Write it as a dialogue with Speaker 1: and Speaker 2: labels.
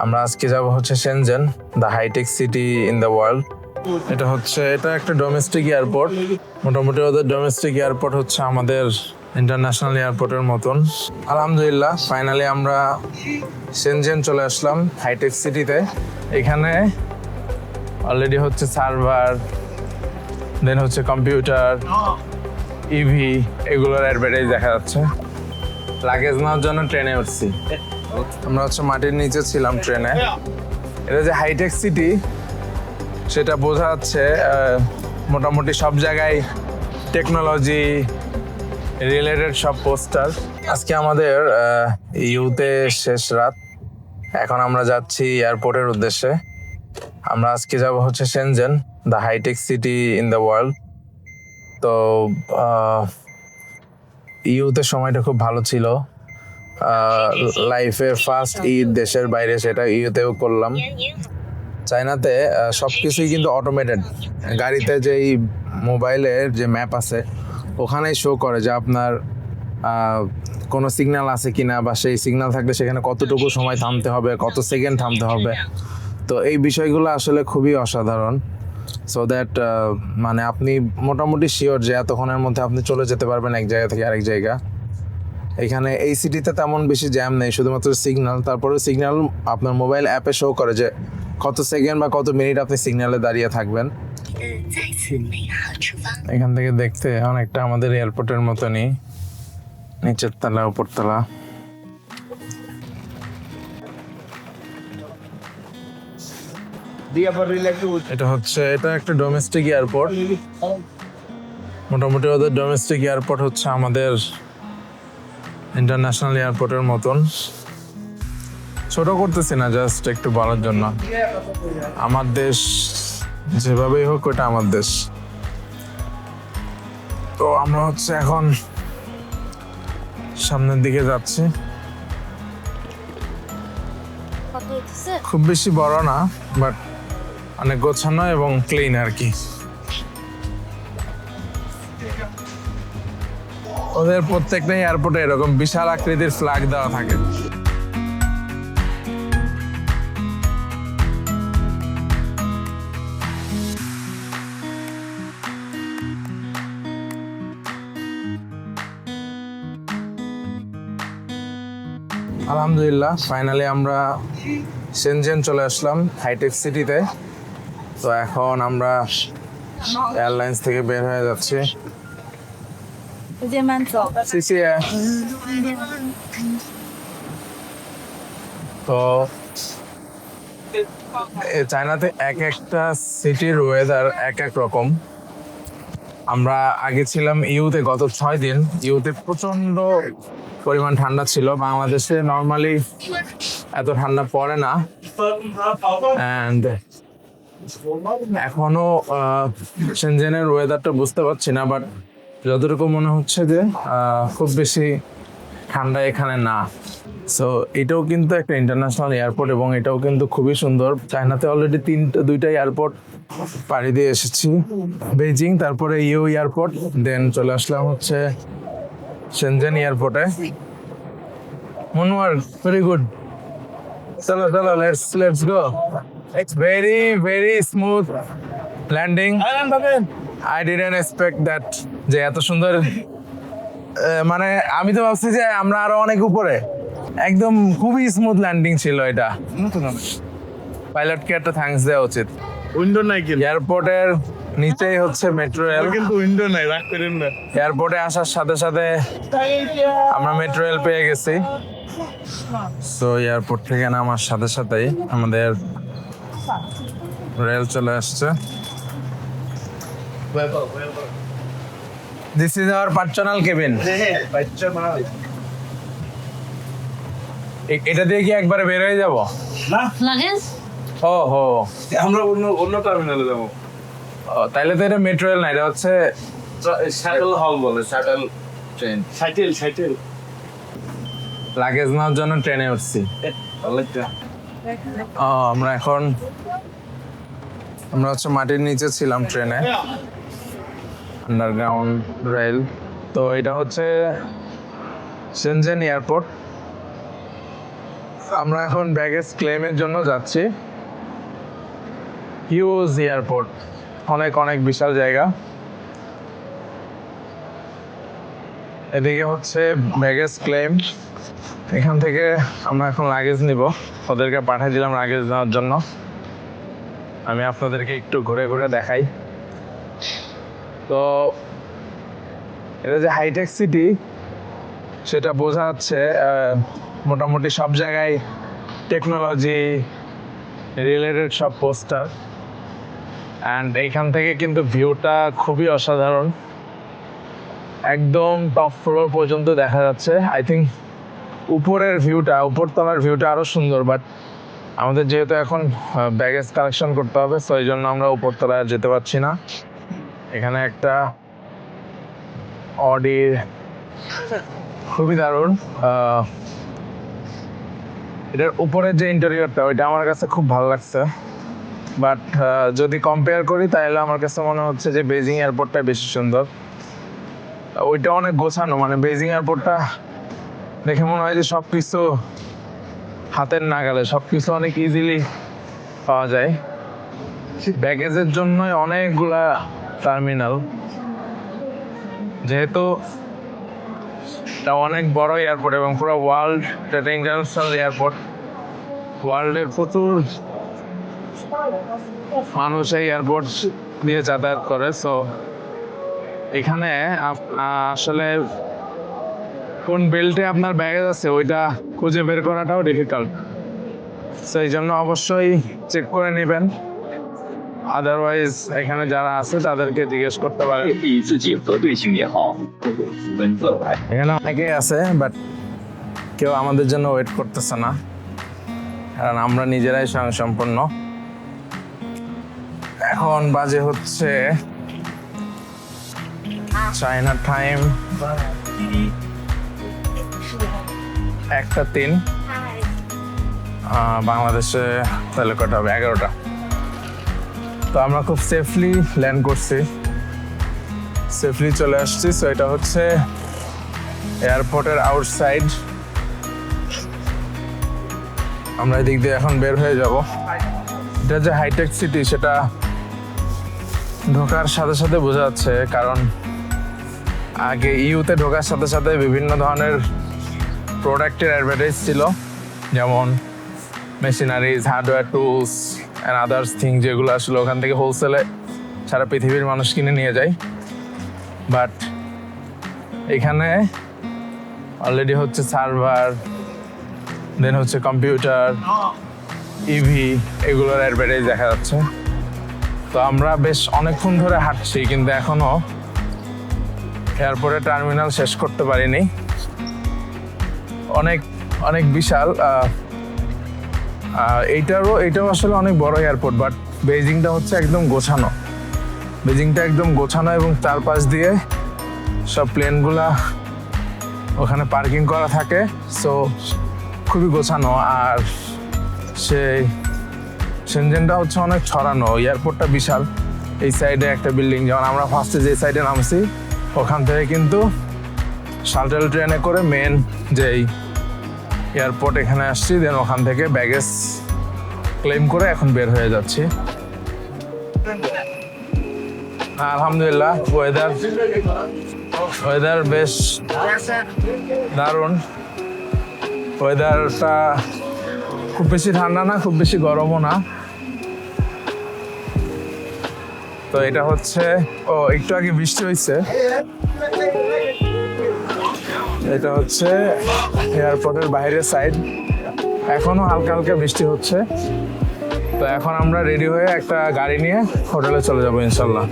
Speaker 1: আমরা আজকে যাব হচ্ছে Shenzhen, the high tech city in the world. এটা একটা ডোমেস্টিক এয়ারপোর্ট। মোটামুটি ওদের ডোমেস্টিক এয়ারপোর্ট হচ্ছে আমাদের ইন্টারন্যাশনাল এয়ারপোর্টের মতন। আলহামদুলিল্লাহ ফাইনালি আমরা শেনজেন চলে আসলাম হাইটেক সিটিতে। এখানে অলরেডি হচ্ছে সার্ভার, দেন হচ্ছে কম্পিউটার, ইভি, এগুলোর অ্যাডভার্টাইজ দেখা যাচ্ছে। লাগেজ নেওয়ার জন্য ট্রেনে উঠছি। আমরা হচ্ছে মাটির নিচে ছিলাম ট্রেনে। এটা যে হাইটেক সিটি সেটা বোঝা যাচ্ছে, মোটামুটি সব জায়গায় টেকনোলজি রিলেটেড সব পোস্টার। আজকে আমাদের ইউতে শেষ রাত, এখন আমরা যাচ্ছি এয়ারপোর্টের উদ্দেশ্যে। আমরা আজকে যাব হচ্ছে Shenzhen, the high tech city in the world. তো ইউতে সময়টা খুব ভালো ছিল। লাইফে ফার্স্ট ঈদ দেশের বাইরে, সেটা ইউতেও করলাম। চায়নাতে সবকিছুই কিন্তু অটোমেটেড। গাড়িতে যেই মোবাইলের যে ম্যাপ আছে ওখানেই শো করে যে আপনার কোনো সিগন্যাল আছে কিনা, বা সেই সিগন্যাল থাকলে সেখানে কতটুকু সময় থামতে হবে, কত সেকেন্ড থামতে হবে। তো এই বিষয়গুলো আসলে খুবই অসাধারণ। সো দ্যাট মানে আপনি মোটামুটি শিওর যে এতক্ষণের মধ্যে আপনি চলে যেতে পারবেন এক জায়গা থেকে আরেক জায়গা। এখানে এই সিটিতে তেমন বেশি জ্যাম নেই, শুধুমাত্র সিগন্যাল। তারপরে সিগন্যাল আপনার মোবাইল অ্যাপে শো করে যে কত সেকেন্ড বা কত মিনিট আপনি সিগন্যালে দাঁড়িয়ে থাকবেন। এখান থেকে দেখতে অনেকটা আমাদের এয়ারপোর্টের মতনই, নিচের তলা উপর তলা। এটা একটা ডোমেস্টিক এয়ারপোর্ট। মোটামুটি ওদের ডোমেস্টিক এয়ারপোর্ট হচ্ছে আমাদের ইন্টারন্যাশনাল এয়ারপোর্টের মতন। ছোট করতেছি না, জাস্ট একটু বলার জন্য। আমার দেশ যেভাবেই হোক, ওটা আমার দেশ। তো আমরা হচ্ছে এখন সামনের দিকে যাচ্ছি। খুব বেশি বড় না, বাট অনেক গোছানো এবং ক্লিন আর কি। ওদের প্রত্যেকটা এয়ারপোর্টে এরকম বিশাল আকৃতির ফ্ল্যাগ দেওয়া থাকে। আলহামদুলিল্লাহ ফাইনালি আমরা শেনজেন চলে আসলাম হাইটেক সিটিতে। তো এখন আমরা এয়ারলাইন্স থেকে বের হয়ে যাচ্ছি। তো চায়নাতে এক একটা সিটির ওয়েদার এক এক রকম। আমরা আগে ছিলাম ইউতে, গত 6 দিন ইউতে প্রচন্ড পরিমাণ ঠান্ডা ছিল। বাংলাদেশে নর্মালি এত ঠান্ডা পড়ে না, অ্যান্ড এখনো শেনজেনের ওয়েদারটা বুঝতে পারছি না, বাট যতটুকু মনে হচ্ছে যে খুব বেশি ঠান্ডা এখানে না। সো এটাও কিন্তু একটা ইন্টারন্যাশনাল এয়ারপোর্ট এবং এটাও কিন্তু খুবই সুন্দর। চায়নাতে অলরেডি দুইটা এয়ারপোর্ট পাড়ি দিয়ে এসেছি, বেজিং, তারপরে ইউ এয়ারপোর্ট, দেন চলে আসলাম হচ্ছে শেনজেন এয়ারপোর্টে। Monwar very good. চলো চলো, let's go. It's very smooth landing. I didn't expect that যে এত সুন্দর। মানে আমি তো ভাবছি যে আমরা আরো অনেক উপরে। একদম খুবই স্মুথ ল্যান্ডিং ছিল এটা। পাইলটকে একটা থ্যাঙ্কস দেওয়া উচিত।
Speaker 2: উইন্ডো নাই কিন্তু
Speaker 1: এয়ারপোর্টের নিচেই হচ্ছে মেট্রো রেল।
Speaker 2: কিন্তু উইন্ডো নাই, রাগ করেন না।
Speaker 1: এয়ারপোর্টে আসার সাথে সাথে আমরা মেট্রো রেল পেয়ে গেছি। সো এয়ারপোর্ট থেকে নামার সাথে সাথেই আমাদের রেল চলে আসছে। This is our personal cabin. এটা দিয়ে কি একবারে বের হয়ে যাবো?
Speaker 3: লাগেজ
Speaker 1: ও হো,
Speaker 2: আমরা অন্য টার্মিনালে যাবো।
Speaker 1: তাইলে তো এটা মেট্রো রেল না, এটা হচ্ছে
Speaker 2: শাটল হল বলে, শাটল ট্রেন, শাইটেল।
Speaker 1: লাগেজ নেওয়ার জন্য ট্রেনে উঠছি। আমরা হচ্ছে মাটির নিচে ছিলাম ট্রেনে, আন্ডারগ্রাউন্ড রেল। তো এটা হচ্ছে শেনজেন এয়ারপোর্ট। আমরা এখন ব্যাগেজ ক্লেমের জন্য যাচ্ছি। হিউজ এয়ারপোর্ট, অনেক অনেক বিশাল জায়গা। এদিকে হচ্ছে ব্যাগেজ ক্লেম। এখান থেকে আমরা এখন লাগেজ নিব, ওদেরকে পাঠিয়ে দিলাম লাগেজ নেওয়ার জন্য। আমি আপনাদেরকে একটু ঘুরে ঘুরে দেখাই। তো এটা যে হাইটেক সিটি সেটা বোঝা যাচ্ছে মোটামুটি সব জায়গায় টেকনোলজি রিলেটেড সব পোস্টার। অ্যান্ড এইখান থেকে কিন্তু ভিউটা খুবই অসাধারণ, একদম টপ ফ্লোর পর্যন্ত দেখা যাচ্ছে। আই থিঙ্ক উপরের ভিউটা, উপরতলার ভিউটা আরও সুন্দর, বাট আমাদের যেহেতু এখন ব্যাগেজ কালেকশন করতে হবে, সো এই জন্য আমরা উপরতলায় যেতে পারছি না। এখানে একটা অডি, খুবই দারুণ। এটার উপরের যে ইন্টেরিয়রটা ওইটা আমার কাছে খুব ভালো লাগছে, বাট যদি কম্পেয়ার করি তাহলে আমার কাছে মনে হচ্ছে যে বেজিং এয়ারপোর্টটা বেশি সুন্দর। ওইটা অনেক গোছানো, মানে বেজিং এয়ারপোর্টটা দেখে মনে হয় যে সব কিছু হাতের নাগালে, সব কিছু অনেক ইজিলি পাওয়া যায়। ব্যাগেজের জন্যই অনেকগুলা টার্মিনাল, যেহেতু এটা অনেক বড় এয়ারপোর্ট এবং পুরো ওয়ার্ল্ড এটা ইন্টারন্যাশনাল এয়ারপোর্ট। ওয়ার্ল্ডের প্রচুর মানুষ এই এয়ারপোর্ট দিয়ে যাতায়াত করে। সো এখানে আসলে কোন বেল্টে আপনার ব্যাগেজ আছে ওইটা খুঁজে বের করাটাও ডিফিকাল্ট। সো এই জন্য অবশ্যই চেক করে নেবেন, আদারওয়াইজ এখানে যারা আছে তাদেরকে জিজ্ঞেস করতে পারেন। এখানে অনেকেই আছে, বাট কেউ আমাদের জন্য ওয়েট করতেছে না, কারণ আমরা নিজেরাই স্বয়ংসম্পূর্ণ। এখন বাজে হচ্ছে চায়না টাইম 1:03, বাংলাদেশে তাহলে কটা হবে 11টা। তো আমরা খুব সেফলি ল্যান্ড করছি, সেফলি চলে আসছি। সো এটা হচ্ছে এয়ারপোর্টের আউটসাইড। আমরা এদিক দিয়ে এখন বের হয়ে যাব। এটা যে হাইটেক সিটি সেটা ঢোকার সাথে সাথে বোঝা যাচ্ছে, কারণ আগে ইউতে ঢোকার সাথে সাথে বিভিন্ন ধরনের প্রোডাক্টের অ্যাডভার্টাইজ ছিল, যেমন machineries, hardware, tools and others thing, যেগুলো আসলে ওখান থেকে হোলসেলে সারা পৃথিবীর মানুষ কিনে নিয়ে যায়। বাট এখানে অলরেডি হচ্ছে সার্ভার, দেন হচ্ছে কম্পিউটার, ইভি, এগুলোর অ্যাডভার্টাইজ দেখা যাচ্ছে। তো আমরা বেশ অনেকক্ষণ ধরে হাঁটছি, কিন্তু এখনও এয়ারপোর্টের টার্মিনাল শেষ করতে পারিনি। অনেক অনেক বিশাল। এইটাও আসলে অনেক বড় এয়ারপোর্ট, বাট বেজিংটা হচ্ছে একদম গোছানো। বেজিংটা একদম গোছানো এবং চারপাশ দিয়ে সব প্লেনগুলা ওখানে পার্কিং করা থাকে। সো খুবই গোছানো। আর সেই সেনজেনটা হচ্ছে অনেক ছড়ানো। এয়ারপোর্টটা বিশাল। এই সাইডে একটা বিল্ডিং, যেমন আমরা ফার্স্টে যে সাইডে নামছি ওখান থেকে কিন্তু শাটল ট্রেনে করে মেন যেই এয়ারপোর্ট এখানে আসছি, দেন ওখান থেকে ব্যাগেজ ক্লেম করে এখন বের হয়ে যাচ্ছি। আলহামদুলিল্লাহ, ওয়েদার বেশ দারুণ। ওয়েদারটা খুব বেশি ঠান্ডা না, খুব বেশি গরমও না। তো এটা হচ্ছে, একটু আগে বৃষ্টি হয়েছে। এটা হচ্ছে এয়ারপোর্টের বাইরের সাইড, এখনো হালকা হালকা বৃষ্টি হচ্ছে। তো এখন আমরা রেডি হয়ে একটা গাড়ি নিয়ে হোটেলে চলে যাবো ইনশাল্লাহ।